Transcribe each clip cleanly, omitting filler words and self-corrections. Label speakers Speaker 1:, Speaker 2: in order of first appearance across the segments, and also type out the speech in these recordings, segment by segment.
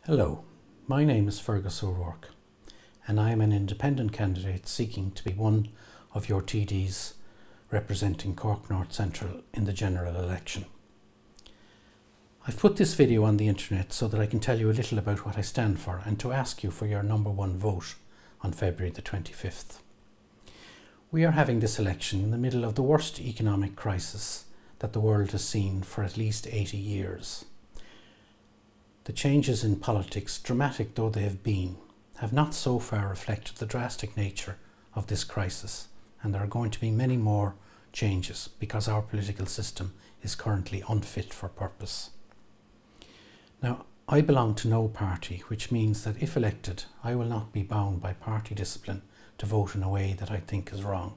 Speaker 1: Hello, my name is Fergus O'Rourke and I am an independent candidate seeking to be one of your TDs representing Cork North Central in the general election. I've put this video on the internet so that I can tell you a little about what I stand for and to ask you for your number one vote on February the 25th. We are having this election in the middle of the worst economic crisis that the world has seen for at least 80 years. The changes in politics, dramatic though they have been, have not so far reflected the drastic nature of this crisis, and there are going to be many more changes because our political system is currently unfit for purpose. Now, I belong to no party, which means that if elected, I will not be bound by party discipline to vote in a way that I think is wrong.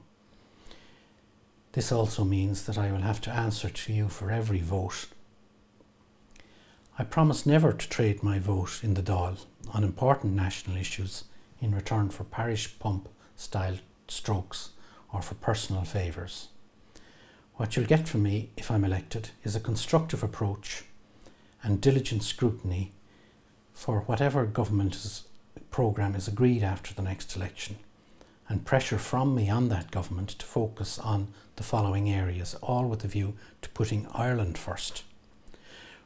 Speaker 1: This also means that I will have to answer to you for every vote. I promise never to trade my vote in the Dáil on important national issues in return for parish pump style strokes or for personal favours. What you'll get from me if I'm elected is a constructive approach and diligent scrutiny for whatever government's programme is agreed after the next election, and pressure from me on that government to focus on the following areas, all with a view to putting Ireland first.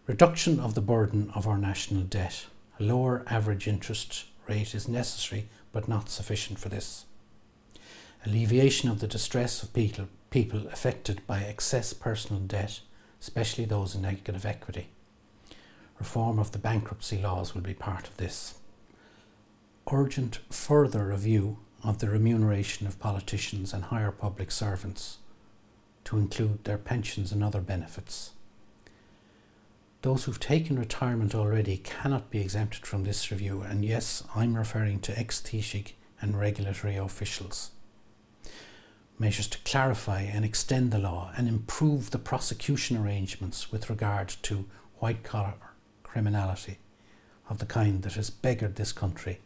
Speaker 1: Reduction of the burden of our national debt. A lower average interest rate is necessary but not sufficient for this. Alleviation of the distress of people affected by excess personal debt, especially those in negative equity. Reform of the bankruptcy laws will be part of this. Urgent further review of the remuneration of politicians and higher public servants to include their pensions and other benefits. Those who've taken retirement already cannot be exempted from this review, and yes, I'm referring to ex-Taoiseach and regulatory officials. Measures to clarify and extend the law and improve the prosecution arrangements with regard to white-collar criminality of the kind that has beggared this country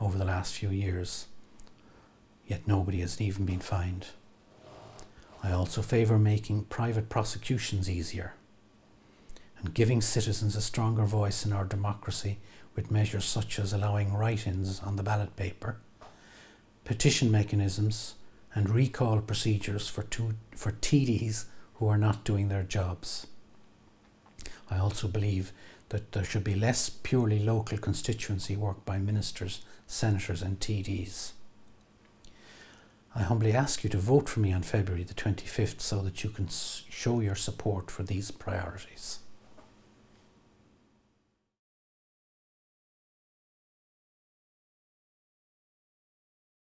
Speaker 1: over the last few years, yet nobody has even been fined. I also favour making private prosecutions easier and giving citizens a stronger voice in our democracy with measures such as allowing write-ins on the ballot paper, petition mechanisms and recall procedures for TDs who are not doing their jobs. I also believe that there should be less purely local constituency work by ministers, senators and TDs. I humbly ask you to vote for me on February the 25th so that you can show your support for these priorities.